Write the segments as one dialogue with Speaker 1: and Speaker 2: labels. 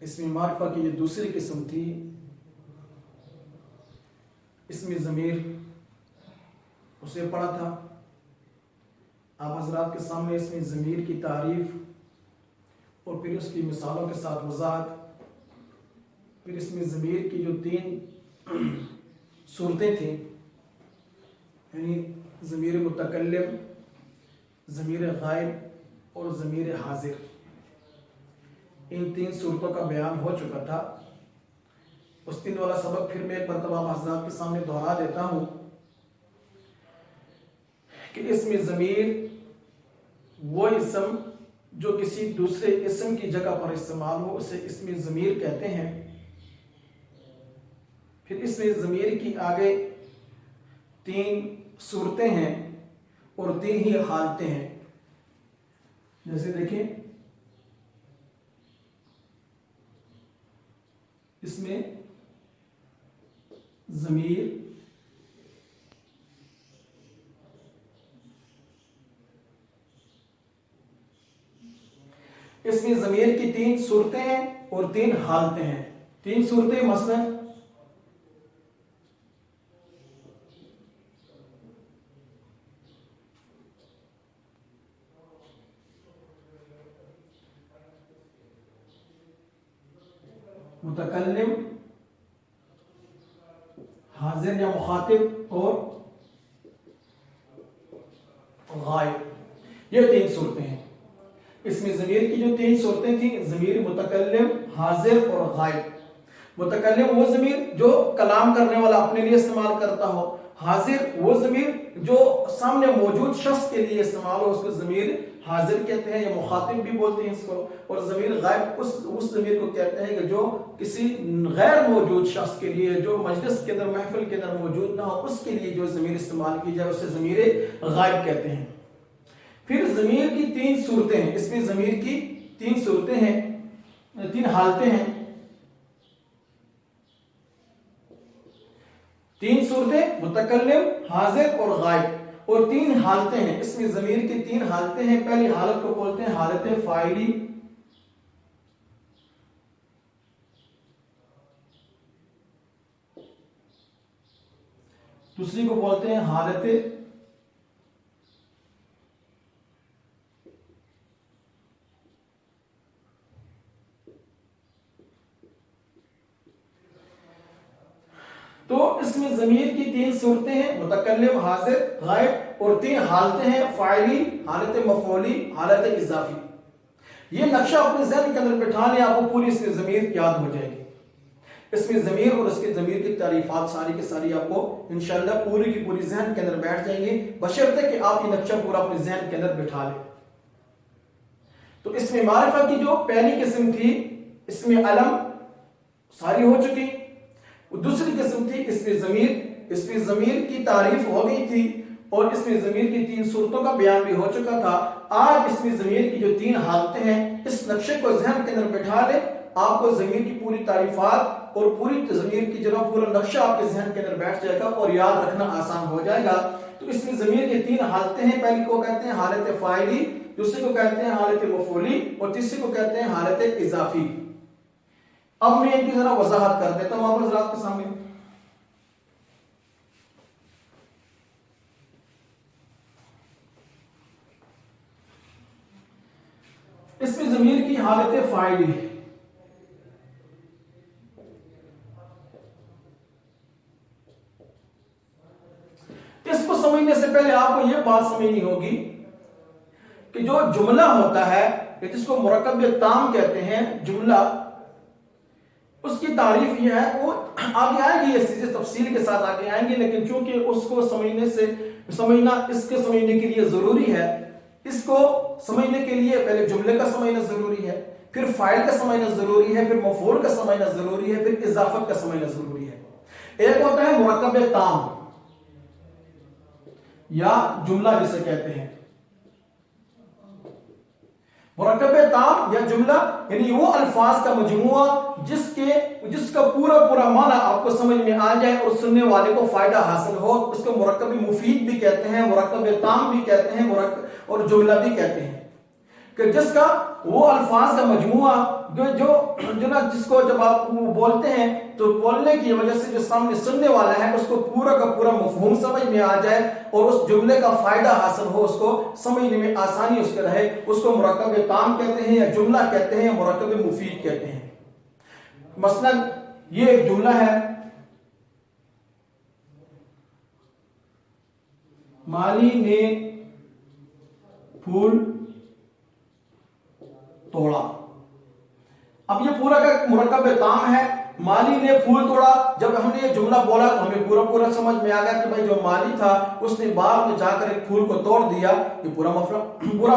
Speaker 1: اسم معرفہ کی جو دوسری قسم تھی اسم ضمیر، اسے پڑھا تھا۔ آپ حضرات کے سامنے اسم ضمیر کی تعریف اور پھر اس کی مثالوں کے ساتھ وضاحت، پھر اسم ضمیر کی جو 3 صورتیں تھیں، یعنی ضمیر متکلم، ضمیر غائب اور ضمیر حاضر، ان 3 صورتوں کا بیان ہو چکا تھا۔ اس 3 والا سبق پھر میں ایک مرتبہ حضرات کے سامنے دہرا دیتا ہوں کہ اسم ضمیر وہ اسم جو کسی دوسرے اسم کی جگہ پر استعمال ہو اسے اسم ضمیر کہتے ہیں۔ پھر اسم ضمیر کی آگے 3 صورتیں ہیں اور 3 ہی حالتیں ہیں۔ جیسے دیکھیں اس میں ضمیر اس میں ضمیر کی 3 صورتیں ہیں اور 3 حالتیں ہیں۔ 3 صورتیں مثلا متکلم، حاضر یا مخاطب اور غائب، یہ 3 صورتیں ہیں۔ اس میں ضمیر کی جو 3 صورتیں تھیں، ضمیر متکلم، حاضر اور غائب۔ متکلم وہ ضمیر جو کلام کرنے والا اپنے لیے استعمال کرتا ہو، حاضر وہ ضمیر جو سامنے موجود شخص کے لیے استعمال ہو، اس کو ضمیر حاضر کہتے ہیں یا مخاطب بھی بولتے ہیں اس کو۔ اور ضمیر غائب اس ضمیر کو کہتے ہیں کہ جو کسی غیر موجود شخص کے لیے، جو مجلس کے اندر محفل کے اندر موجود نہ ہو، اس کے لیے جو ضمیر استعمال کی جائے اسے ضمیر غائب کہتے ہیں۔ پھر ضمیر کی 3 صورتیں ہیں، اس میں ضمیر کی 3 صورتیں ہیں، 3 حالتیں ہیں۔ 3 صورتیں متکلم، حاضر اور غائب، اور 3 حالتیں ہیں۔ اس میں ضمیر کی 3 حالتیں ہیں۔ پہلی حالت کو بولتے ہیں حالت فاعلی، دوسری کو بولتے ہیں حالت تو اس میں ضمیر کی 3 صورتیں ہیں، متکلم، حاضر، غائب، اور 3 حالتیں ہیں، فاعلی، حالت مفعولی، حالت اضافی۔ یہ نقشہ اپنے ذہن کے اندر بٹھا لیں، آپ کو پوری اس میں ضمیر یاد ہو جائے گی۔ اس میں ضمیر اور اس کے ضمیر کی تعریفات ساری کی ساری آپ کو انشاءاللہ پوری کی پوری ذہن کے اندر بیٹھ جائیں گے، بشرطے کہ آپ یہ نقشہ پورا اپنے ذہن کے اندر بٹھا لیں۔ تو اس میں معرفہ کی جو پہلی قسم تھی، اس میں علم ساری ہو چکی، دوسری قسم تھی اس میں ضمیر۔ اس میں ضمیر کی تعریف ہو گئی تھی اور اس میں ضمیر کی 3 صورتوں کا بیان بھی ہو چکا تھا۔ آج اس میں ضمیر کی جو 3 حالتیں ہیں، اس نقشے کو ذہن کے اندر بٹھا لیں، آپ کو ضمیر کی پوری تعریفات اور پوری ضمیر کی جناب پورا نقشہ آپ کے ذہن کے اندر بیٹھ جائے گا اور یاد رکھنا آسان ہو جائے گا۔ تو اس میں ضمیر کی 3 حالتیں ہیں، پہلی کو کہتے ہیں حالت فاعلی، دوسری کو کہتے ہیں حالت مفعولی اور تیسری کو کہتے ہیں حالت اضافی۔ اب میں ان کی ذرا وضاحت کر دیتا ہوں آپ حضرات کے سامنے۔ اس میں ضمیر کی حالت فاعلی، اس کو سمجھنے سے پہلے آپ کو یہ بات سمجھنی ہوگی کہ جو جملہ ہوتا ہے جس کو مرکب تام کہتے ہیں، جملہ، اس کی تعریف یہ ہے، وہ آگے آئے گی، یہ چیزیں تفصیل کے ساتھ آگے آئیں گی، لیکن چونکہ اس کو سمجھنا اس کے سمجھنے کے لیے ضروری ہے، اس کو سمجھنے کے لیے پہلے جملے کا سمجھنا ضروری ہے، پھر فاعل کا سمجھنا ضروری ہے، پھر مفعول کا سمجھنا ضروری ہے، پھر اضافت کا سمجھنا ضروری ہے۔ ایک ہوتا ہے مرکب تام یا جملہ جسے کہتے ہیں، مرکب تام یا جملہ یعنی وہ الفاظ کا مجموعہ جس کا پورا معنی آپ کو سمجھ میں آ جائے اور سننے والے کو فائدہ حاصل ہو، اس کو مرکب مفید بھی کہتے ہیں، مرکب تام بھی کہتے ہیں اور جملہ بھی کہتے ہیں۔ کہ جس کا وہ الفاظ کا مجموعہ جو نا جس کو جب آپ بولتے ہیں تو بولنے کی وجہ سے جو سامنے سننے والا ہے اس کو پورا کا پورا مفہوم سمجھ میں آ جائے اور اس جملے کا فائدہ حاصل ہو، اس کو سمجھنے میں آسانی اس کے رہے، اس کو مرکب تام کہتے ہیں یا جملہ کہتے ہیں یا مرکب مفید کہتے ہیں۔ مثلا یہ ایک جملہ ہے، مالی نے پھول توڑا۔ اب یہ پورا کا مرکب تام ہے، مالی نے پھول توڑا۔ جب ہم نے یہ جملہ بولا تو ہمیں پورا سمجھ میں آ گیا کہ بھائی جو مالی تھا اس نے باغ میں جا کر ایک پھول کو توڑ دیا۔ یہ پورا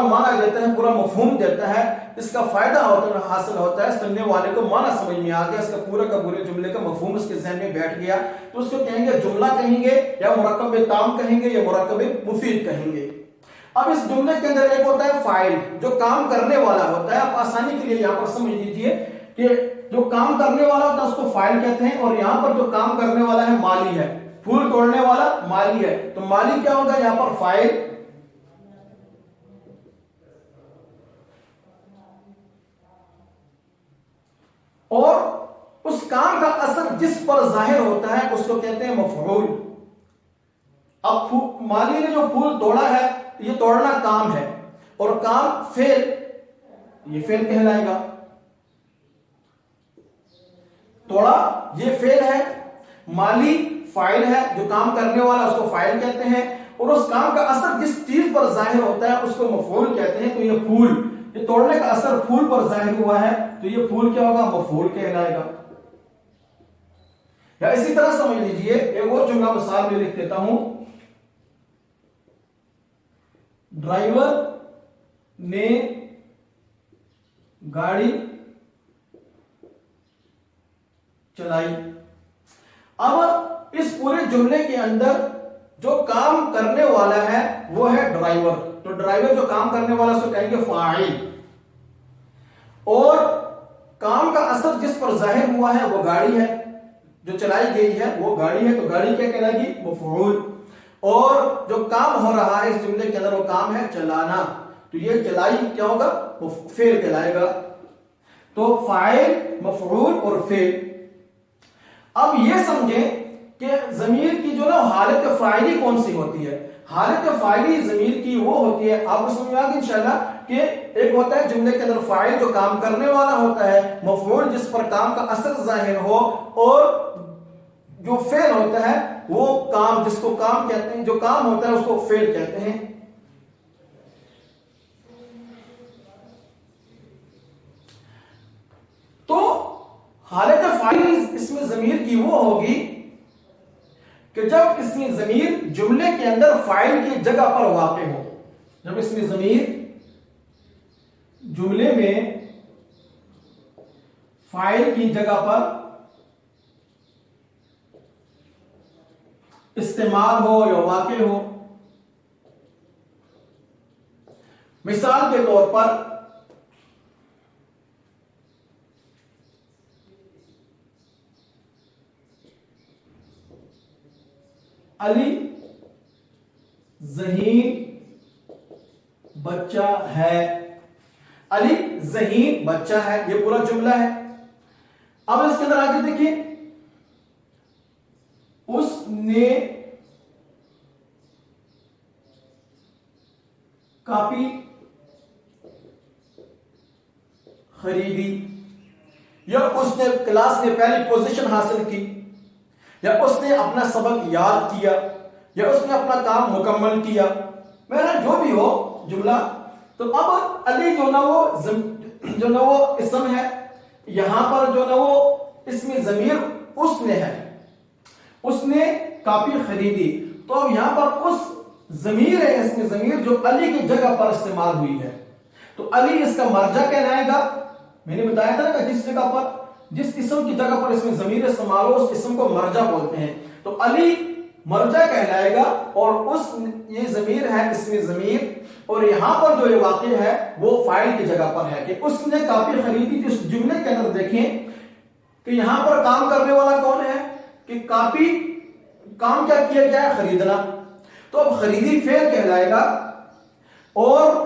Speaker 1: معنی دیتا ہے، پورا مفہوم دیتا ہے، اس کا فائدہ حاصل ہوتا ہے، سننے والے کو معنی سمجھ میں آ گیا، اس کا پورا جملے کا مفہوم اس کے ذہن میں بیٹھ گیا، تو اس کو کہیں گے جملہ کہیں گے یا مرکب تام کہیں گے یا مرکب مفید کہیں گے۔ اب اس جملے کے اندر ایک ہوتا ہے فاعل، جو کام کرنے والا ہوتا ہے۔ آپ آسانی کے لیے یہاں پر سمجھ لیجئے کہ جو کام کرنے والا ہوتا ہے اس کو فاعل کہتے ہیں، اور یہاں پر جو کام کرنے والا ہے مالی ہے، پھول توڑنے والا مالی ہے، تو مالی کیا ہوگا یہاں پر فاعل، اور اس کام کا اثر جس پر ظاہر ہوتا ہے اس کو کہتے ہیں مفعول۔ اب مالی نے جو پھول توڑا ہے، یہ توڑنا کام ہے، اور کام فعل، یہ فعل کہلائے گا۔ توڑا یہ فعل ہے، مالی فاعل ہے، جو کام کرنے والا اس کو فاعل کہتے ہیں، اور اس کام کا اثر جس چیز پر ظاہر ہوتا ہے اس کو مفعول کہتے ہیں۔ تو یہ پھول، یہ توڑنے کا اثر پھول پر ظاہر ہوا ہے تو یہ پھول کیا ہوگا، مفعول کہلائے گا۔ یا اسی طرح سمجھ لیجئے ایک اور جملہ مثال میں لکھ دیتا ہوں، ڈرائیور نے گاڑی چلائی۔ اب اس پورے جملے کے اندر جو کام کرنے والا ہے وہ ہے ڈرائیور، تو ڈرائیور جو کام کرنے والا اس کو کہیں گے فاعل، اور کام کا اثر جس پر ظاہر ہوا ہے وہ گاڑی ہے، جو چلائی گئی ہے وہ گاڑی ہے، تو گاڑی کیا کہلائے گی، مفعول۔ اور جو کام ہو رہا ہے اس جملے کے اندر وہ کام ہے چلانا، تو یہ چلائی کیا ہوگا، فعل کہلائے گا۔ تو فاعل، مفعول اور فعل۔ اب یہ سمجھیں کہ ضمیر کی جو نا حالت فاعلی کون سی ہوتی ہے۔ حالت فاعلی ضمیر کی وہ ہوتی ہے، آپ کو سمجھ میں آ گئی انشاءاللہ، کہ ایک ہوتا ہے جملے کے اندر فاعل جو کام کرنے والا ہوتا ہے، مفعول جس پر کام کا اثر ظاہر ہو، اور جو فعل ہوتا ہے وہ کام جس کو کام کہتے ہیں، جو کام ہوتا ہے اس کو فعل کہتے ہیں۔ تو حالت فاعلی اس میں ضمیر کی وہ ہوگی کہ جب اس میں ضمیر جملے کے اندر فاعل کی جگہ پر واقع ہو، جب اس میں ضمیر جملے میں فاعل کی جگہ پر استعمال ہو یا واقع ہو۔ مثال کے طور پر علی ذہین بچہ ہے، علی ذہین بچہ ہے، یہ پورا جملہ ہے۔ اب اس کے اندر آگے دیکھیں، اس نے کاپی خریدی، یا اس نے کلاس میں پہلی پوزیشن حاصل کی، یا اس نے اپنا سبق یاد کیا، یا اس نے اپنا کام مکمل کیا، میرا جو بھی ہو جملہ۔ تو اب علی جو نا وہ اسم ہے، یہاں پر جو نا وہ اس میں ضمیر اس نے ہے، اس نے کاپی خریدی، تو اب یہاں پر اس ضمیر ہے، اس میں ضمیر جو علی کی جگہ پر استعمال ہوئی ہے، تو علی اس کا مرجع کہلائے گا۔ میں نے بتایا تھا نا کہ جس جگہ پر، جس اسم کی جگہ پر اس میں ضمیر استعمال ہو اس اسم کو مرجع بولتے ہیں، تو علی مرجع کہلائے گا، اور اس یہ ضمیر ہے اس میں ضمیر، اور یہاں پر جو یہ واقع ہے وہ فاعل کی جگہ پر ہے کہ اس نے کاپی خریدی تھی۔ اس جملے کے اندر دیکھیں کہ یہاں پر کام کرنے والا کون ہے، کہ کاپی، کام کیا کیا گیا ہے، خریدنا، تو اب خریدی فعل کہلائے گا، اور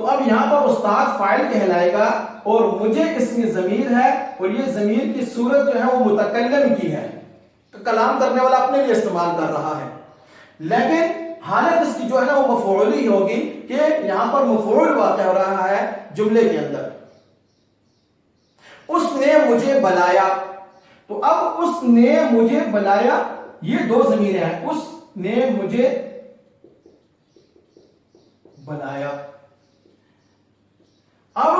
Speaker 1: تو اب یہاں پر استاد فاعل کہلائے گا اور مجھے اس میں ضمیر ہے اور یہ ضمیر کی صورت جو ہے وہ متکلم کی ہے، تو کلام کرنے والا اپنے لیے استعمال کر رہا ہے، لیکن حالت اس کی جو ہے نا وہ مفعولی ہوگی کہ یہاں پر مفعول واقع ہو رہا ہے جملے کے اندر. اس نے مجھے بلایا، تو اب اس نے مجھے بلایا یہ دو ضمیر ہیں، اس نے مجھے بلایا. اب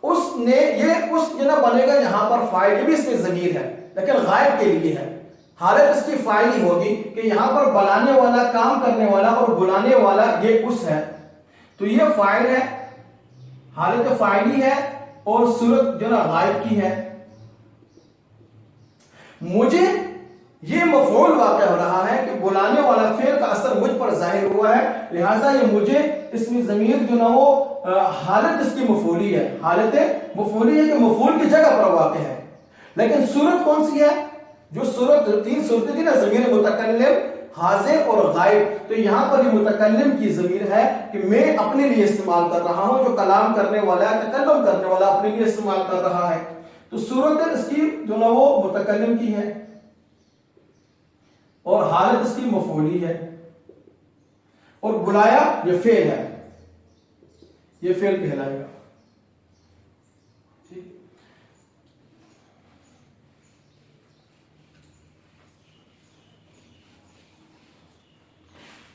Speaker 1: اس نے یہ اس جو نا بنے گا یہاں پر فاعل، یہ بھی اس میں ضمیر ہے لیکن غائب کے لیے ہے، حالت اس کی فاعلی ہوگی کہ یہاں پر بلانے والا، کام کرنے والا اور بلانے والا یہ اس ہے، تو یہ فاعل ہے، حالت فاعلی ہے اور صورت جو نا غائب کی ہے. مجھے یہ مفعول واقع ہو رہا ہے کہ بلانے والا فعل کا اثر مجھ پر ظاہر ہوا ہے، لہذا یہ مجھے اس میں ضمیر جو نا وہ حالت اس کی مفعولی ہے، حالت مفعولی ہے کہ مفعول کی جگہ پر واقع ہے. لیکن صورت کون سی ہے؟ جو صورت تین صورتیں تھی نا، ضمیر متکلم، حاضر اور غائب، تو یہاں پر یہ متکلم کی ضمیر ہے کہ میں اپنے لیے استعمال کر رہا ہوں، جو کلام کرنے والا ہے، تکلم کرنے والا اپنے لیے استعمال کر رہا ہے، تو صورت اس کی جو نا وہ متکلم کی ہے اور حالت اس کی مفعولی ہے، اور بلایا یہ فعل ہے، یہ فعل کہلائے گا.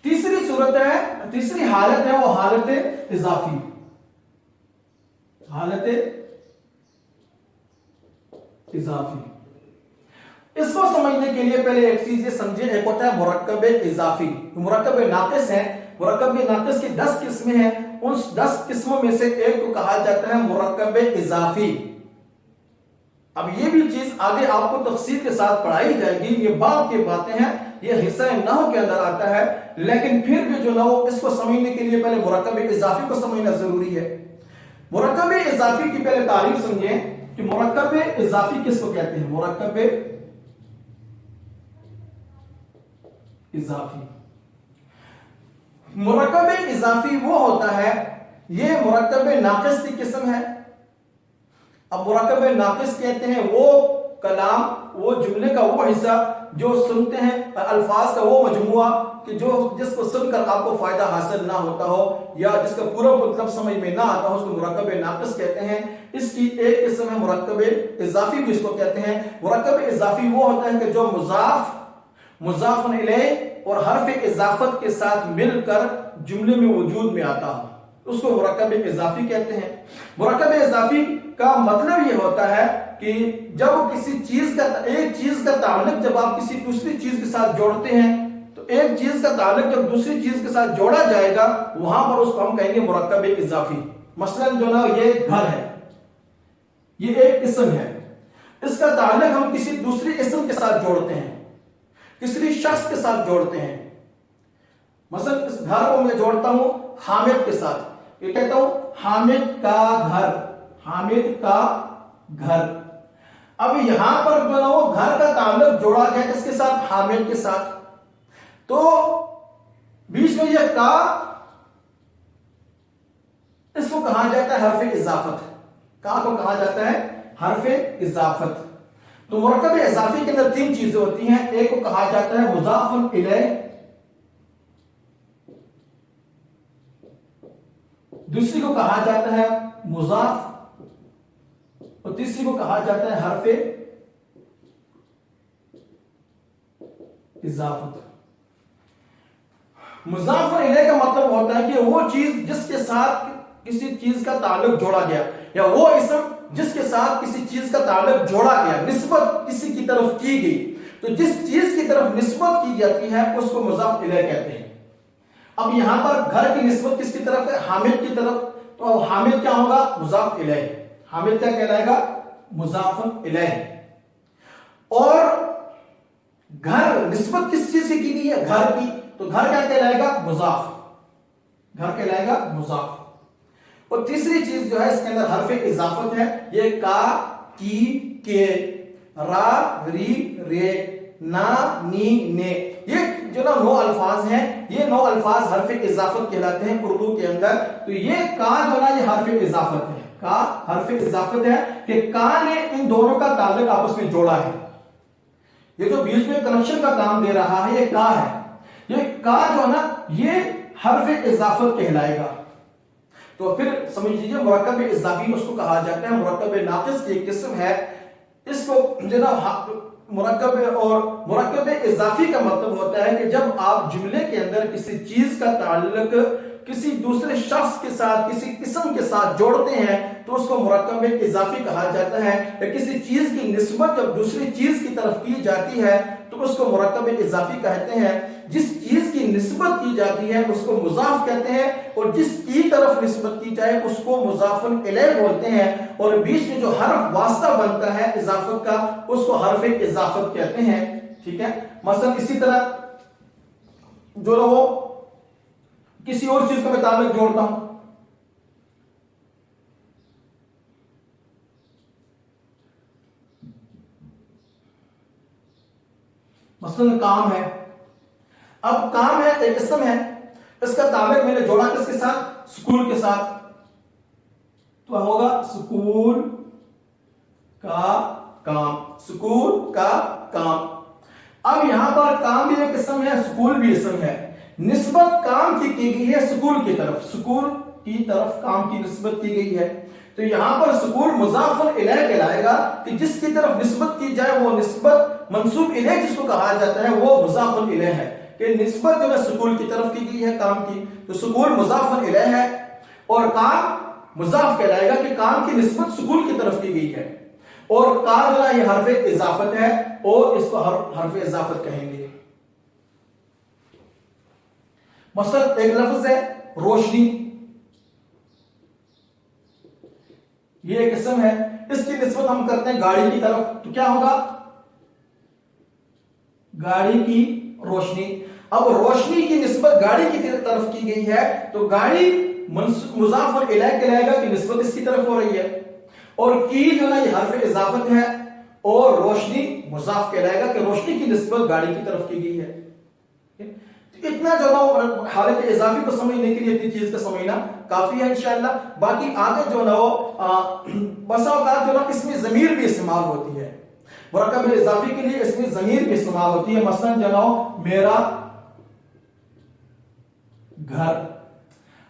Speaker 1: تیسری صورت ہے، تیسری حالت ہے وہ حالت اضافی. حالت اضافی اس کو سمجھنے کے لیے پہلے ایک چیز یہ سمجھیں، ایک ہوتا ہے مرکب اضافی، مرکب ناقص ہے. مرکب ناقص کی 10 قسمیں ہیں، ان 10 قسموں میں سے ایک کو کہا جاتا ہے مرکب اضافی. اب یہ بھی چیز آگے آپ کو تفصیل کے ساتھ پڑھائی جائے گی، یہ باب کی باتیں ہیں، یہ حصہ نحو کے اندر آتا ہے، لیکن پھر بھی جو نحو اس کو سمجھنے کے لیے پہلے مرکب اضافی کو سمجھنا ضروری ہے. مرکب اضافی کی پہلے تعریف سمجھیں کہ مرکب اضافی کس کو کہتے ہیں. مرکب اضافی، مرکب اضافی وہ ہوتا ہے، یہ مرکب ناقص کی قسم ہے. اب مرکب ناقص کہتے ہیں وہ کلام، وہ جملے کا وہ حصہ جو سنتے ہیں، الفاظ کا وہ مجموعہ کہ جو جس کو سن کر آپ کو فائدہ حاصل نہ ہوتا ہو یا جس کا پورا مطلب سمجھ میں نہ آتا ہو، اس کو مرکب ناقص کہتے ہیں. اس کی ایک قسم ہے مرکب اضافی بھی اس کو کہتے ہیں. مرکب اضافی وہ ہوتا ہے کہ جو مضاف، مضاف الیہ اور حرف اضافت کے ساتھ مل کر جملے میں وجود میں آتا ہو، اس کو مرکب اضافی کہتے ہیں. مرکب اضافی کا مطلب یہ ہوتا ہے کہ جب کسی چیز کا، ایک چیز کا تعلق جب آپ کسی دوسری چیز کے ساتھ جوڑتے ہیں، تو ایک چیز کا تعلق جب دوسری چیز کے ساتھ جوڑا جائے گا وہاں پر اس کو ہم کہیں گے مرکب اضافی. مثلا جو نا یہ گھر ہے، یہ ایک اسم ہے، اس کا تعلق ہم کسی دوسری اسم کے ساتھ جوڑتے ہیں، کسی شخص کے ساتھ جوڑتے ہیں. مثلا اس گھر کو میں جوڑتا ہوں حامد کے ساتھ، یہ کہتا ہوں حامد کا گھر، حامد کا گھر. اب یہاں پر جو نا وہ گھر کا تعلق جوڑا گیا کس کے ساتھ؟ حامد کے ساتھ. تو بیچ میں یہ کا، اس کو کہا جاتا ہے حرف اضافت. کا کو کہا جاتا ہے حرف اضافت. تو مرکب اضافی کے اندر 3 چیزیں ہوتی ہیں. ایک کو کہا جاتا ہے مضاف الیہ، دوسری کو کہا جاتا ہے مضاف، اور تیسری کو کہا جاتا ہے حرف اضافت. مضاف الیہ کا مطلب ہوتا ہے کہ وہ چیز جس کے ساتھ کسی چیز کا تعلق جوڑا گیا، یا وہ اسم جس کے ساتھ کسی چیز کا تعلق جوڑا گیا، نسبت کسی کی طرف کی گئی. تو جس چیز کی طرف نسبت کی جاتی ہے اس کو مضاف الیہ کہتے ہیں. اب یہاں پر گھر کی نسبت کس کی طرف ہے؟ حامد کی طرف. تو حامد کیا ہوگا؟ مضاف الیہ. حامد کیا کہلائے گا؟ مضاف الیہ. اور گھر نسبت کس چیز سے کی گئی ہے؟ گھر کی. تو گھر کیا کہلائے گا؟ مضاف. گھر کہلائے گا مضاف. اور تیسری چیز جو ہے اس کے اندر حرف اضافت ہے، یہ کا، کی، کے، را، ری، رے، نا نی نے، یہ جو نا 9 الفاظ ہیں، یہ 9 الفاظ حرف اضافت کہلاتے ہیں اردو کے اندر. تو یہ کا جو نا یہ حرف اضافت ہے، کا حرف اضافت ہے کہ کا نے ان دونوں کا تعلق آپس میں جوڑا ہے. یہ جو بیچ میں کنیکشن کا کام دے رہا ہے یہ کا ہے. یہ کا جو ہے نا یہ حرف اضافت کہلائے گا. تو پھر سمجھ لیجیے مرکب اضافی اس کو کہا جاتا ہے، مرکب ناقص کی ایک قسم ہے. اس کو جناب مرکب اور مرکب اضافی کا مطلب ہوتا ہے کہ جب آپ جملے کے اندر کسی چیز کا تعلق کسی دوسرے شخص کے ساتھ، کسی قسم کے ساتھ جوڑتے ہیں تو اس کو مرکب اضافی کہا جاتا ہے. یا کسی چیز کی نسبت جب دوسری چیز کی طرف کی جاتی ہے تو اس کو مرکب اضافی کہتے ہیں. جس چیز کی نسبت کی جاتی ہے اس کو مضاف کہتے ہیں، اور جس کی طرف نسبت کی جائے اس کو مضاف الیہ بولتے ہیں. اور بیچ میں جو حرف واسطہ بنتا ہے اضافت کا اس کو حرف اضافت کہتے ہیں. ٹھیک ہے. مثلا اسی طرح جو وہ کسی اور چیز کو میں تعلق جوڑتا ہوں، مثلا کام ہے. اب کام ہے ایک اسم ہے، اس کا تعلق میں نے جوڑا کس کے ساتھ؟ سکول کے ساتھ. تو ہوگا سکول کا کام، سکول کا کام. اب یہاں پر کام بھی ایک اسم ہے، سکول بھی اسم ہے. نسبت کام کی گئی ہے سکول کی طرف، سکول کی طرف کام کی نسبت کی گئی ہے. تو یہاں پر سکول مضاف الیہ کہلائے گا کہ جس کی طرف نسبت کی جائے وہ نسبت منسوب الیہ جس کو کہا جاتا ہے وہ مضاف الیہ ہے. کہ نسبت جو ہے سکول کی طرف کی گئی ہے کام کی، تو سکول مضاف الیہ ہے اور کام مضاف کہلائے گا کہ کام کی نسبت سکول کی طرف کی گئی ہے. اور کا جو ہے یہ حرف اضافت ہے اور اس کو حرف اضافت کہیں گے. مثلا ایک لفظ ہے روشنی، یہ ایک اسم ہے، اس کی نسبت ہم کرتے ہیں گاڑی کی طرف، تو کیا ہوگا؟ گاڑی کی روشنی. اب روشنی کی نسبت گاڑی کی طرف کی گئی ہے تو گاڑی مضاف الیہ کہلائے گا کہ نسبت اس کی طرف ہو رہی ہے. اور کی جو ہے یہ حرف اضافت ہے اور روشنی مضاف کہلائے گا کہ روشنی کی نسبت گاڑی کی طرف کی گئی ہے. اتنا جو ہے حالت اضافی کو سمجھنے کے لیے اتنی چیز کا سمجھنا کافی ہے انشاءاللہ. باقی آگے جو ہے بسا اوقات جو ہے اسم ضمیر بھی استعمال ہوتی ہے، مرکب اضافی کے لیے اسم ضمیر بھی استعمال ہوتی ہے. مثلا جو ہے میرا گھر.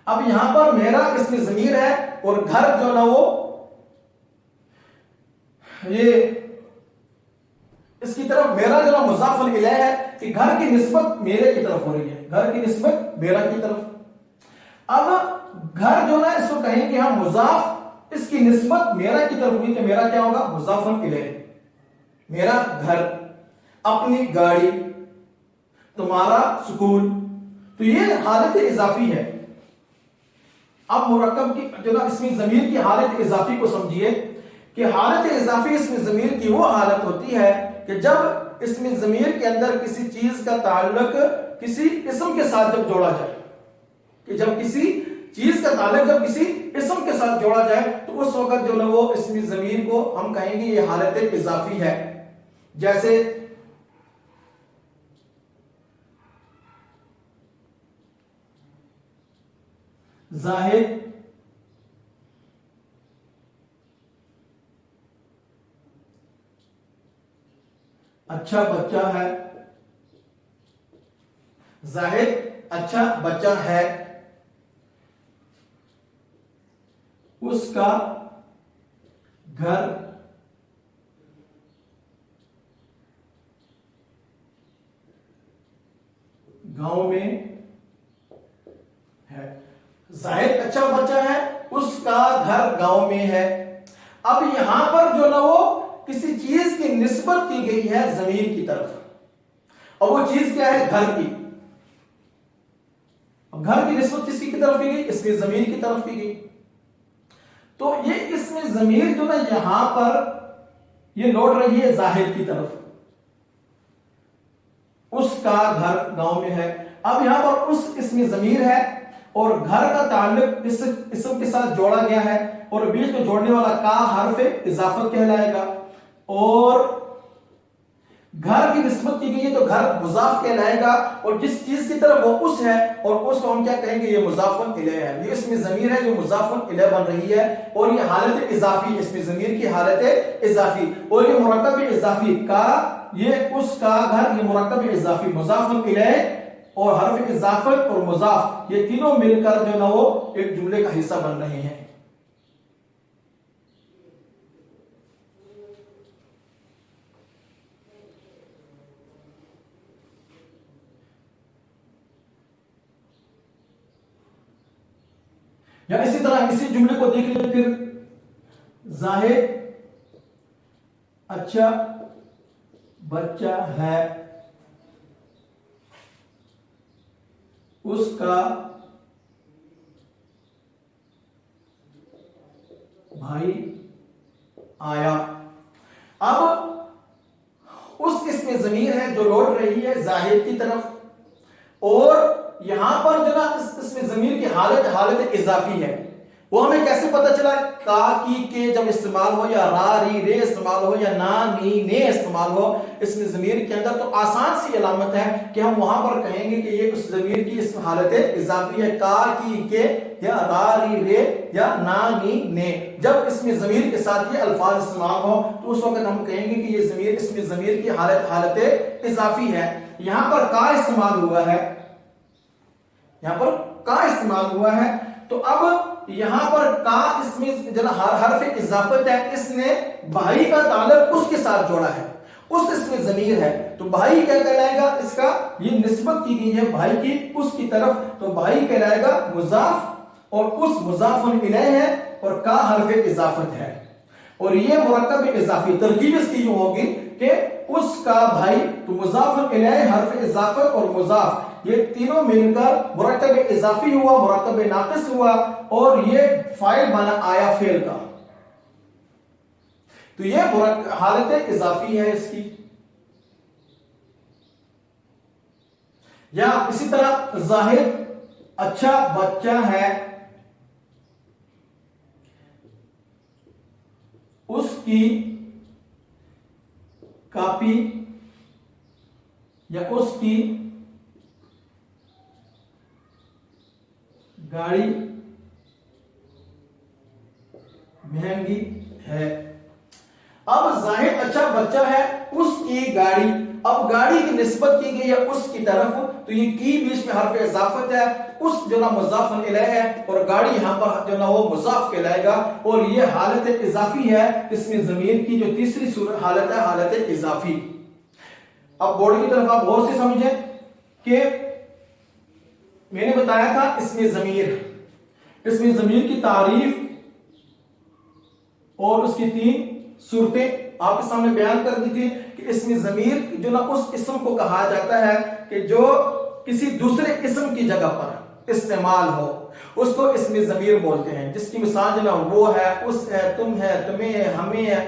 Speaker 1: اب یہاں پر میرا اسم ضمیر ہے اور گھر جو ہے یہ اس کی طرف میرا جو ہے مضاف الیہ ہے کہ گھر کی نسبت میرے کی طرف ہو رہی ہے، گھر کی نسبت میرا کی طرف. اب گھر جو ہے اس کو کہیں کہ ہم مضاف، اس کی نسبت میرا کی طرف ہوئی تو میرا کیا ہوگا؟ مضاف الیہ. میرا گھر، اپنی گاڑی، تمہارا سکول. تو یہ حالت اضافی ہے. اب مرکب کی جو ہے اسم ضمیر کی حالت اضافی کو سمجھیے کہ حالت اضافی اسم ضمیر کی وہ حالت ہوتی ہے کہ جب اسم ضمیر کے اندر کسی چیز کا تعلق کسی اسم کے ساتھ جب جوڑا جائے، کہ جب کسی چیز کا تعلق جب کسی اسم کے ساتھ جوڑا جائے تو اس وقت جو ہے وہ اسم ضمیر کو ہم کہیں گے یہ حالت اضافی ہے. جیسے زاہد اچھا بچہ ہے، زاہد اچھا بچہ ہے، اس کا گھر گاؤں میں ہے. زاہد اچھا بچہ ہے، اس کا گھر گاؤں میں ہے. اب یہاں پر جو نا وہ کسی چیز کی نسبت کی گئی ہے ضمیر کی طرف، اور وہ چیز کیا ہے؟ گھر کی. اب گھر کی نسبت کس کی طرف کی گئی؟ اسم ضمیر کی طرف کی گئی. تو یہ اسم ضمیر جو نا یہاں پر یہ لوٹ رہی ہے زاہد کی طرف، اس کا گھر گاؤں میں ہے. اب یہاں پر اس اسم ضمیر ہے اور گھر کا تعلق اس اسم کے ساتھ جوڑا گیا ہے اور بیچ میں جوڑنے والا کا حرف اضافت کہلائے گا. اور گھر کی نسبت کی گئی ہے تو گھر مضاف کہلائے گا، اور جس چیز کی طرف وہ اس ہے اور اس کو ہم کیا کہیں گے، یہ مضاف الیہ ہے. یہ اسم ضمیر ہے جو مضاف الیہ بن رہی ہے، اور یہ حالت اضافی، اسم ضمیر کی حالت اضافی. اور یہ مرکب اضافی کا، یہ اس کا گھر، یہ مرکب اضافی مضاف الیہ اور حرف اضافت اور مضاف، یہ تینوں مل کر جو نا وہ ایک جملے کا حصہ بن رہے ہیں. یا اسی طرح اسی جملے کو دیکھ لیجیے پھر، زاہد اچھا بچہ ہے، اس کا بھائی آیا. اب اس اسم ضمیر ہے جو لوٹ رہی ہے زاہد کی طرف، اور یہاں پر جو نا اس اسم ضمیر کی حالت اضافی ہے. وہ ہمیں کیسے پتہ چلا؟ کا کی کے جب استعمال ہو، یا را ری رے استعمال ہو، یا نا نی نے استعمال ہو اسم ضمیر کے اندر، تو آسان سی علامت ہے کہ ہم وہاں پر کہیں گے کہ یہ اس ضمیر کی اس حالت اضافی ہے. کا کی کے یا را ری رے یا نا نی نے، جب اسم ضمیر کے ساتھ یہ الفاظ استعمال ہو تو اس وقت ہم کہیں گے کہ یہ ضمیر اسم ضمیر کی حالت اضافی ہے. یہاں پر کا استعمال ہوا ہے، یہاں پر کا استعمال ہوا ہے، تو اب یہاں پر کا اس میں حرف اضافت ہے، اس نے بھائی کا تعلق اس کے ساتھ جوڑا ہے، اس اسم ضمیر ہے، تو بھائی کیا کہلائے گا؟ اس کا یہ نسبت کی گئی ہے بھائی کی اس کی طرف، تو بھائی کہلائے گا مضاف، اور اس مضاف الیہ ہے، اور کا حرف اضافت ہے. اور یہ مرکب اضافی ترکیب اس کی یوں ہوگی کہ اس کا بھائی، تو مضاف الیہ حرف اضافت اور مضاف، یہ تینوں مل کر مرکب اضافی ہوا، مرکب ناقص ہوا، اور یہ فاعل بنا آیا فعل کا. تو یہ حالت اضافی ہے اس کی. یا اسی طرح زاہد اچھا بچہ ہے، اس کی کاپی یا اس کی گاڑی مہنگی ہے. اب زاہد اچھا بچہ ہے، اس کی گاڑی، اب گاڑی کی نسبت کی گئی ہے اس کی طرف، تو یہ کی بیچ میں حرف اضافت ہے، اس جو نا مضاف الیہ ہے، اور گاڑی یہاں پر جو نا وہ مضاف کہلائے گا، اور یہ حالت اضافی ہے اس میں ضمیر کی جو تیسری حالت ہے، حالت اضافی. اب بورڈ کی طرف آپ غور سے سمجھیں کہ میں نے بتایا تھا اسم ضمیر کی تعریف اور اس کی تین صورتیں آپ کے سامنے بیان کر دی تھی کہ اسم ضمیر جو نا اس اسم کو کہا جاتا ہے کہ جو کسی دوسرے اسم کی جگہ پر استعمال ہو، اس کو اسم ضمیر بولتے ہیں. جس کی مثال جو نا وہ ہے، اس ہے، تم ہے، تمہیں ہے، ہمیں ہے،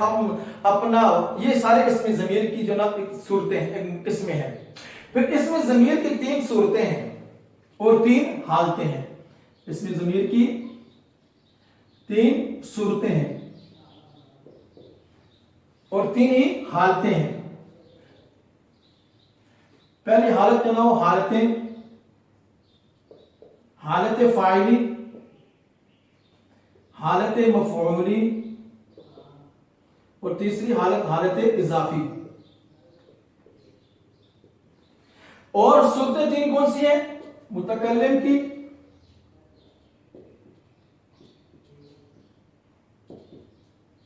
Speaker 1: اپنا، یہ سارے اسم ضمیر کی جو نا صورتیں قسمیں ہیں. پھر اسم ضمیر کی تین صورتیں ہیں اور تین حالتیں ہیں. اسم ضمیر کی تین صورتیں ہیں اور تین ہی حالتیں ہیں. پہلی حالت جو نا وہ حالت فاعلی، حالت مفعولی، اور تیسری حالت اضافی. اور صورتیں تین کون سی ہیں؟ متکلم کی،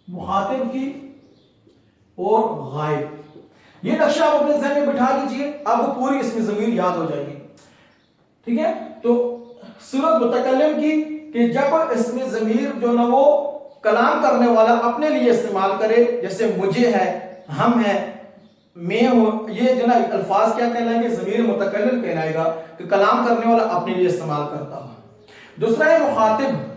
Speaker 1: مخاطب کی، اور غائب. یہ نقشہ آپ اپنے ذہن میں بٹھا لیجئے، آپ کو پوری اسم ضمیر یاد ہو جائے گی. ٹھیک ہے، تو صورت متکلم کی کہ جب اسم ضمیر جو نا وہ کلام کرنے والا اپنے لیے استعمال کرے، جیسے مجھے ہے، ہم ہے، میں ہوں، یہ جو نا الفاظ کیا کہلائیں گے؟ ضمیر متکلم کہلائے گا کہ کلام کرنے والا اپنے لیے استعمال کرتا ہوں. دوسرا ہے مخاطب،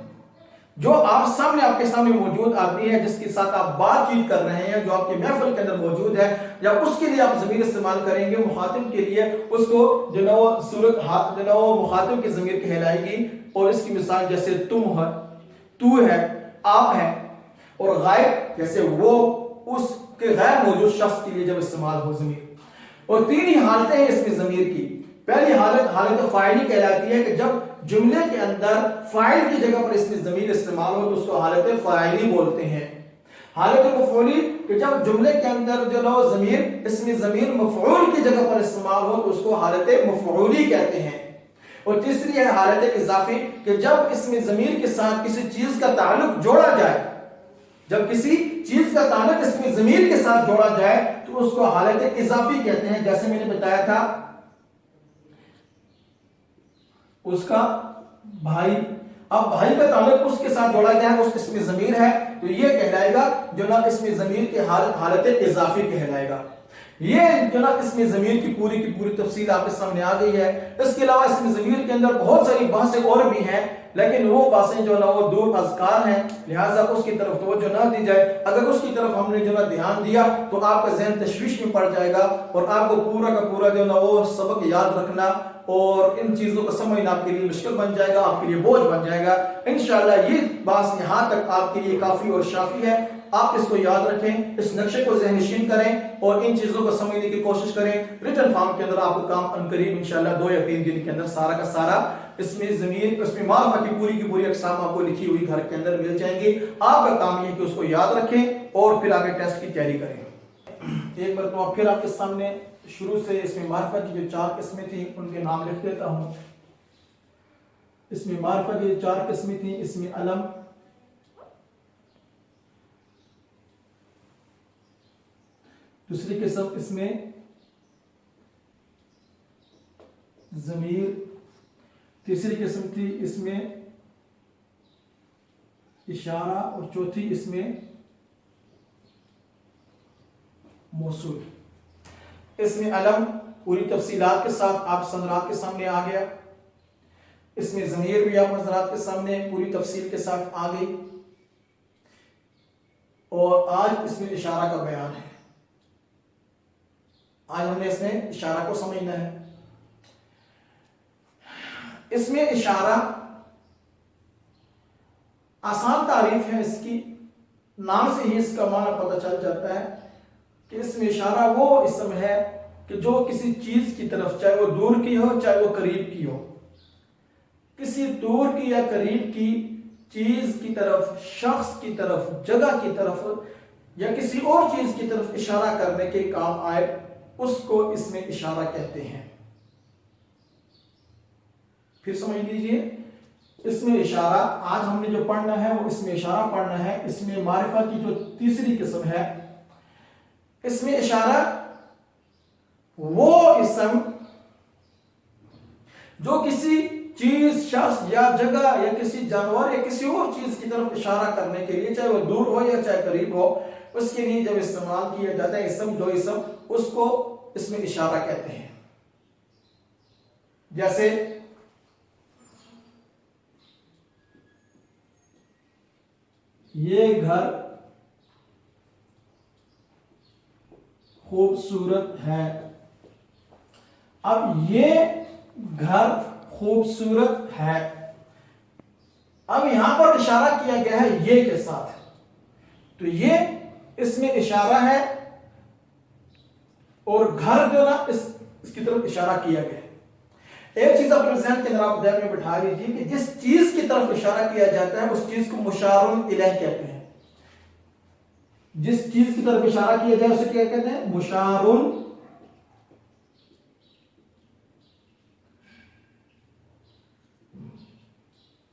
Speaker 1: جو آپ کے سامنے موجود آدمی ہے، جس کے ساتھ آپ بات چیت کر رہے ہیں، جو آپ کی محفل کے اندر موجود ہے، یا اس کے لیے آپ ضمیر استعمال کریں گے. مخاطب کے لیے اس کو جو نا وہ صورت جو نا وہ مخاطب کی ضمیر کہلائے گی. اور اس کی مثال جیسے تم ہے، تو ہے، آپ ہے. اور غائب جیسے وہ، اس کے غیر موجود شخص کے لیے جب استعمال ہو ضمیر. اور تین ہی حالتیں ہیں اسم ضمیر کی. پہلی حالت فاعلی کہلاتی ہے کہ جب جملے کے اندر فاعل کی جگہ پر اسم ضمیر استعمال ہو تو اس کو حالت فاعلی بولتے ہیں. حالت مفعولی کہ جب جملے کے اندر جو نو ضمیر اسم ضمیر مفعول کی جگہ پر استعمال ہو تو اس کو حالت مفعولی کہتے ہیں. اور تیسری ہے حالت اضافی کہ جب اسم ضمیر کے ساتھ کسی چیز کا تعلق جوڑا جائے، جب کسی چیز کا تعلق اسم ضمیر کے ساتھ جوڑا جائے تو اس کو حالت اضافی کہتے ہیں. جیسے میں نے بتایا تھا اس کا بھائی، اب بھائی کا تعلق اس کے ساتھ جوڑا گیا ہے، اس اسم ضمیر ہے تو یہ کہلائے گا جناب اسم ضمیر کی حالت اضافی کہلائے گا. یہ جناب اسم ضمیر کی پوری تفصیل آپ کے سامنے آ گئی ہے. اس کے علاوہ اسم ضمیر کے اندر بہت ساری بحثیں اور بھی ہیں، لیکن وہ باتیں جو نا وہ دور اذکار ہیں، لہٰذا اس کی طرف توجہ نہ دی جائے. اگر اس کی طرف ہم نے جو نا دھیان دیا تو آپ کا ذہن تشویش میں پڑ جائے گا اور آپ کو پورا کا پورا جو نا وہ سبق یاد رکھنا اور ان چیزوں کو سمجھنا آپ کے لیے مشکل بن جائے گا، آپ کے لیے بوجھ بن جائے گا. انشاءاللہ یہ بات یہاں تک آپ کے لیے کافی اور شافی ہے. آپ اس کو یاد رکھیں، اس نقشے کو ذہن نشین کریں اور ان چیزوں کو سمجھنے کی کوشش کریں. ریٹن فارم کے اندر آپ کو کام عنقریب انشاءاللہ 2 یا 3 دن کے اندر سارا کا سارا اس میں ضمیر، اس میں معرفہ کی پوری اقسام آپ کو لکھی ہوئی گھر کے اندر مل جائیں گی. آپ کا کام یہ ہے کہ اس کو یاد رکھیں اور پھر آگے ٹیسٹ کی تیاری کریں. ایک بار تو پھر آپ کے سامنے شروع سے اس میں معرفہ کی جو 4 قسمیں تھیں ان کے نام لکھ دیتا ہوں. اس میں معرفہ کی 4 قسمیں تھیں: اس میں علم، دوسری قسم اس میں ضمیر، تیسری قسم تھی اس میں اشارہ اور چوتھی اس میں موصول. اس میں علم پوری تفصیلات کے ساتھ آپ حضرات کے سامنے آ گیا. اس میں ضمیر بھی آپ حضرات کے سامنے پوری تفصیل کے ساتھ آ گئی. اور آج اس میں اشارہ کا بیان ہے. آج ہم نے اس میں اشارہ کو سمجھنا ہے. اس میں اشارہ آسان تعریف ہے اس کی، نام سے ہی اس کا معنی پتہ چل جاتا ہے کہ اس میں اشارہ وہ اسم ہے کہ جو کسی چیز کی طرف، چاہے وہ دور کی ہو چاہے وہ قریب کی ہو، کسی دور کی یا قریب کی چیز کی طرف، شخص کی طرف، جگہ کی طرف یا کسی اور چیز کی طرف اشارہ کرنے کے کام آئے، اس کو اس میں اشارہ کہتے ہیں. پھر سمجھ لیجئے، اس میں اشارہ آج ہم نے جو پڑھنا ہے وہ اس میں اشارہ پڑھنا ہے. اس میں معرفہ کی جو تیسری قسم ہے، اس میں اشارہ وہ اسم جو کسی چیز، شخص یا جگہ یا کسی جانور یا کسی اور چیز کی طرف اشارہ کرنے کے لیے، چاہے وہ دور ہو یا چاہے قریب ہو، اس کے لیے جب استعمال کیا جاتا ہے اسم، جو اسم، اس کو اس میں اشارہ کہتے ہیں. جیسے یہ گھر خوبصورت ہے. اب یہ گھر خوبصورت ہے، اب یہاں پر اشارہ کیا گیا ہے یہ کے ساتھ، تو یہ اس میں اشارہ ہے اور گھر جو نا اس کی طرف اشارہ کیا گیا ہے. ایک چیز اپنے ذہن کے اندر آپ ذہن میں بٹھا لیجیے کہ جس چیز کی طرف اشارہ کیا جاتا ہے اس چیز کو مشار الیہ کہتے ہیں. جس چیز کی طرف اشارہ کیا جائے اسے کیا کہتے ہیں؟ مشار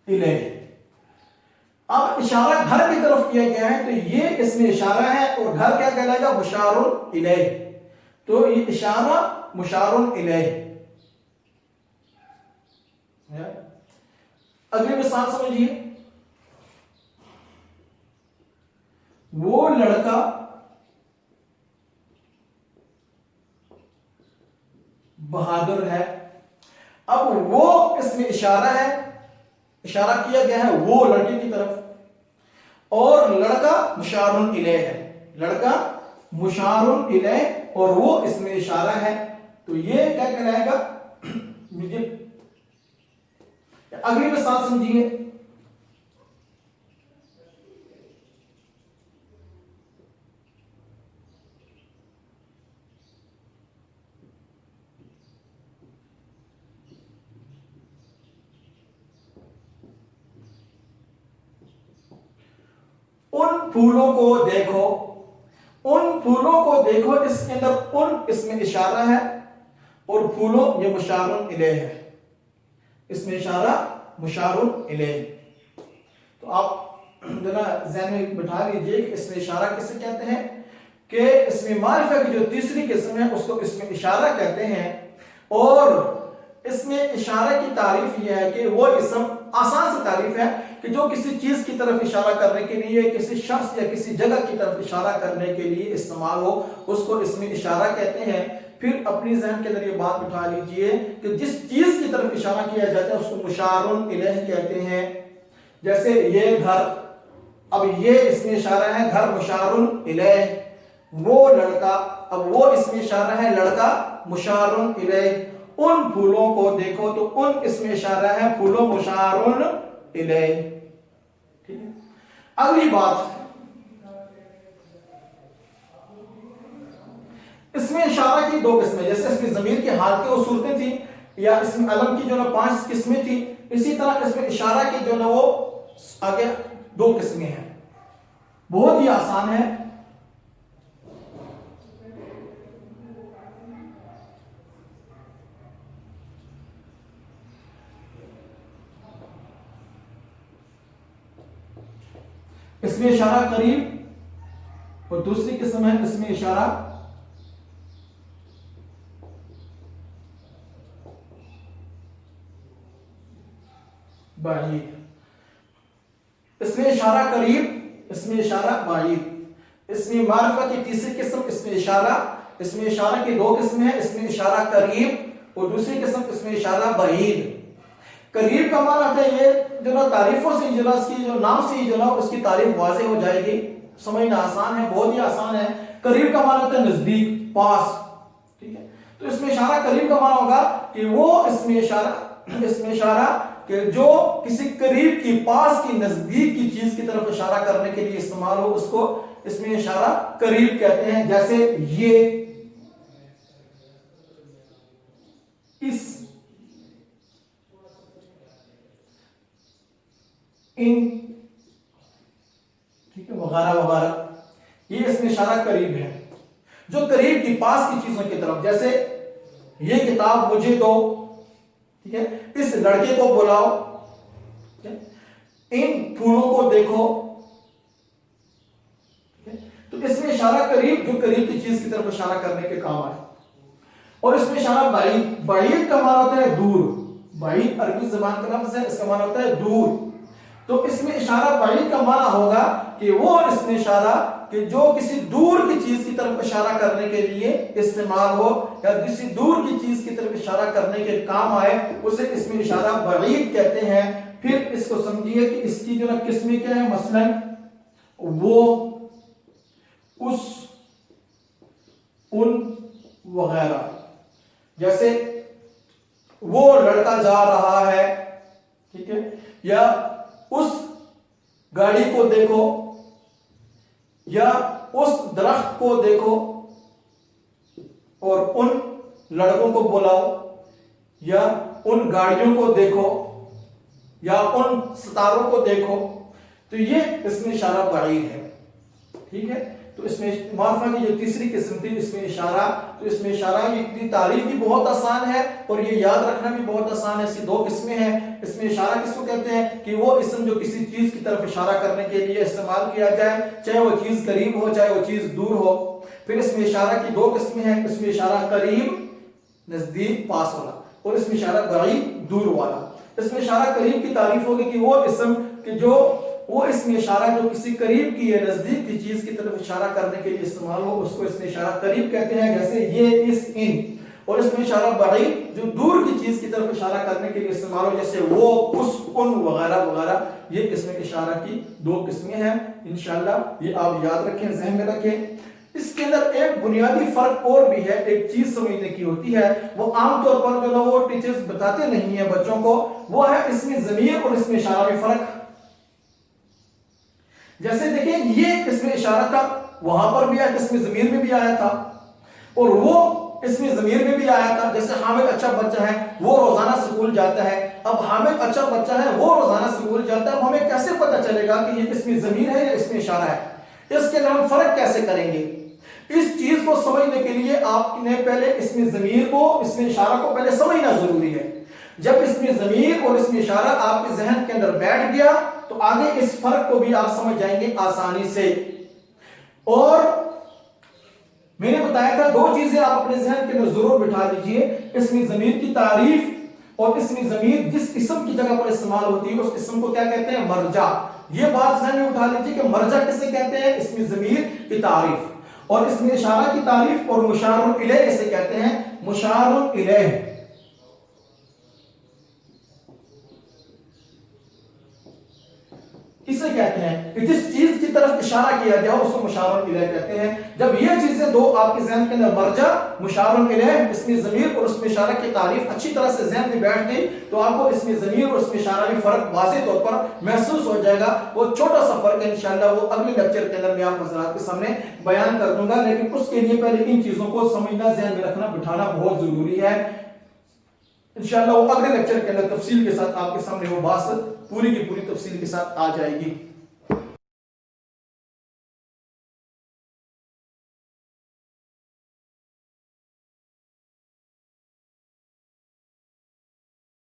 Speaker 1: الیہ. اب اشارہ گھر کی طرف کیا گیا ہے تو یہ اس میں اشارہ ہے اور گھر کیا کہلائے گا؟ مشار الیہ. تو یہ اشارہ مشار الیہ. اگلی مثال سمجھیے، وہ لڑکا بہادر ہے. اب وہ اس میں اشارہ ہے، اشارہ کیا گیا ہے وہ لڑکے کی طرف، اور لڑکا مشار الیہ ہے. لڑکا مشار الیہ اور وہ اس میں اشارہ ہے، تو یہ کیا کہلائے گا؟ مجھے اگلی مثال سمجھیے، پھولوں کو دیکھو، ان پھولوں کو دیکھو، اس کے اندر ان اس میں اشارہ ہے اور پھولوں یہ مشار الیہ ہے، اس میں اشارہ مشار الیہ. تو آپ ذرا ذہن میں بٹھا لیجئے کہ اس میں اشارہ کسے کہتے ہیں کہ اس میں معرفہ کی جو تیسری قسم ہے اس کو اس میں اشارہ کہتے ہیں. اور اس میں اشارہ کی تعریف یہ ہے کہ وہ اسم آسان سے تعریف ہے کہ جو کسی چیز کی طرف اشارہ کرنے کے لیے، کسی شخص یا کسی جگہ کی طرف اشارہ کرنے کے لیے استعمال ہو اس کو اس میں اشارہ کہتے ہیں. پھر اپنی ذہن کے اندر یہ بات بٹھا لیجئے کہ جس چیز کی طرف اشارہ کیا جاتا ہے اس کو مشار الیہ کہتے ہیں. جیسے یہ گھر، اب یہ اس میں اشارہ ہے گھر مشار الیہ. وہ لڑکا، اب وہ اس میں اشارہ ہے لڑکا مشار الیہ. ان پھولوں کو دیکھو تو ان اس میں اشارہ ہے پھولوں مشار الیہ. ٹھیک ہے. اگلی بات، اس میں اشارہ کی دو قسمیں، جیسے اس میں ضمیر کی حالتیں اور صورتیں تھیں یا اس میں علم کی جو نا 5 قسمیں تھیں، اسی طرح اس میں اشارہ کی جو نا وہ آگے 2 قسمیں ہیں. بہت ہی آسان ہے. اس میں اشارہ قریب اور دوسری قسم ہے اس میں اشارہ بعید. اس میں اشارہ قریب، اس میں اشارہ بعید. اس میں معرفہ کی تیسری قسم اس میں اشارہ، اس میں اشارہ کی 2 قسمیں ہیں، اس میں اشارہ قریب اور دوسری قسم اس میں اشارہ بعید. قریب کا معنی آتا ہے یہ جو نا تعریفوں سے جو نا اس کی جو نام سے ہی جو نا اس کی تعریف واضح ہو جائے گی، سمجھنا آسان ہے، بہت ہی آسان ہے. قریب کا معنی ہوتا ہے نزدیک، پاس. ٹھیک ہے. تو اس میں اشارہ قریب کا معنی ہوگا کہ وہ اس میں اشارہ کہ جو کسی قریب کی، پاس کی، نزدیک کی چیز کی طرف اشارہ کرنے کے لیے استعمال ہو اس کو اس میں اشارہ قریب کہتے ہیں. جیسے یہ، اس، ان، ٹھیک ہے، وغیرہ وغیرہ، یہ اس میں اشارہ قریب ہے جو قریب کی، پاس کی چیزوں کی طرف. جیسے یہ کتاب مجھے دو، ٹھیک ہے، اس لڑکے کو بلاؤ، ان پھولوں کو دیکھو. تو اس میں اشارہ قریب جو قریب کی چیز کی طرف اشارہ کرنے کے کام آئے. اور اس میں اشارہ بعید. بعید کا معنی ہوتا ہے دور. بعید عربی زبان کا لفظ ہے، اس کا معنی ہوتا ہے دور. تو اس میں اشارہ بعید کا معنی ہوگا کہ وہ اس میں اشارہ کہ جو کسی دور کی چیز کی طرف اشارہ کرنے کے لیے استعمال ہو یا کسی دور کی چیز کی طرف اشارہ کرنے کے کام آئے اسے اس میں اشارہ بعید کہتے ہیں. پھر اس کو سمجھیے کہ اس کی جو نا قسمیں کیا ہیں. مثلا وہ، اس، ان وغیرہ. جیسے وہ لڑکا جا رہا ہے، ٹھیک ہے، یا اس گاڑی کو دیکھو، یا اس درخت کو دیکھو، اور ان لڑکوں کو بلاؤ، یا ان گاڑیوں کو دیکھو، یا ان ستاروں کو دیکھو. تو یہ اس میں اشارہ بعید ہے. ٹھیک ہے. تو اس میں معرفہ کی جو تیسری قسم تھی اس میں اشارہ، تو اس میں اشارہ کی تعریف بھی بہت آسان ہے اور یہ یاد رکھنا بھی بہت آسان ہے. ایسی 2 قسمیں ہیں. اس میں اشارہ کس کو کہتے ہیں کہ وہ اسم جو کسی چیز کی طرف اشارہ کرنے کے لیے استعمال کیا جائے، چاہے وہ چیز قریب ہو چاہے وہ چیز دور ہو. پھر اس میں اشارہ کی 2 قسمیں ہیں. اس میں اشارہ قریب، نزدیک، پاس والا، اور اس میں اشارہ بعید، دور والا. اس میں اشارہ قریب کی تعریف ہوگی کہ وہ اسم کہ جو وہ اس میں اشارہ جو کسی قریب کی یا نزدیک کی چیز کی طرف اشارہ کرنے کے لیے استعمال ہو اس کو اس میں اشارہ قریب کہتے ہیں. جیسے یہ، اس، ان. اور اس میں اشارہ بعید جو دور کی چیز کی طرف اشارہ کرنے کے لیے استعمال ہو، جیسے وہ، اس، ان وغیرہ وغیرہ. یہ اس میں اشارہ کی 2 قسمیں ہیں. انشاءاللہ یہ آپ یاد رکھیں، ذہن میں رکھیں. اس کے اندر ایک بنیادی فرق اور بھی ہے، ایک چیز سمجھنے کی ہوتی ہے، وہ عام طور پر جو وہ ٹیچرز بتاتے نہیں ہیں بچوں کو، وہ ہے اس میں ضمیر اور اس میں اشارہ میں فرق. جیسے دیکھیں یہ اس میں اشارہ تھا، وہاں پر بھی آیا، اس میں ضمیر میں بھی آیا تھا، اور وہ اس میں ضمیر میں بھی آیا تھا. جیسے حامد اچھا بچہ ہے، وہ روزانہ اسکول جاتا ہے. اب حامد اچھا بچہ ہے، وہ روزانہ اسکول جاتا ہے. اب ہمیں کیسے پتہ چلے گا کہ یہ اس میں ضمیر ہے یا اس میں اشارہ ہے؟ اس کے اندر ہم فرق کیسے کریں گے؟ اس چیز کو سمجھنے کے لیے آپ نے پہلے اسم ضمیر کو، اسم اشارہ کو پہلے سمجھنا ضروری ہے۔ جب اسم ضمیر اور اسم اشارہ آپ کے ذہن کے اندر بیٹھ گیا تو آگے اس فرق کو بھی آپ سمجھ جائیں گے آسانی سے۔ اور میں نے بتایا تھا دو چیزیں آپ اپنے ذہن کے اندر ضرور بٹھا دیجئے، اسم ضمیر کی تعریف اور اسم ضمیر جس اسم کی جگہ پر استعمال ہوتی ہے اس اسم کو کیا کہتے ہیں؟ مرجع۔ یہ بات ذہن میں اٹھا لیجئے کہ مرجع کسے کہتے ہیں؟ اسم ضمیر کی تعریف۔ اور اسم اشارہ کی تعریف اور مشار الیہ کسے کہتے ہیں؟ مشار الیہ۔ کسے کہتے ہیں کہ جس چیز کی طرف اشارہ کیا گیا اس کو مشار الیہ کہتے ہیں۔ جب یہ چیزیں دو آپ کے ذہن کے اندر مرجع، مشار الیہ، اسم ضمیر اور اسم اشارہ کی تعریف اچھی طرح سے ذہن میں بیٹھ گئی تو آپ کو اسم ضمیر اور اسم اشارہ میں فرق واضح طور پر محسوس ہو جائے گا۔ وہ چھوٹا سا فرق ہے انشاءاللہ وہ اگلے لیکچر کے اندر میں آپ حضرات کے سامنے بیان کر دوں گا، لیکن اس کے لیے پہلے ان چیزوں کو سمجھنا، ذہن میں رکھنا، بٹھانا بہت ضروری ہے۔ انشاءاللہ وہ اگلے لیکچر کے اندر تفصیل کے ساتھ آپ کے سامنے وہ بات پوری کی پوری تفصیل کے ساتھ آ جائے گی۔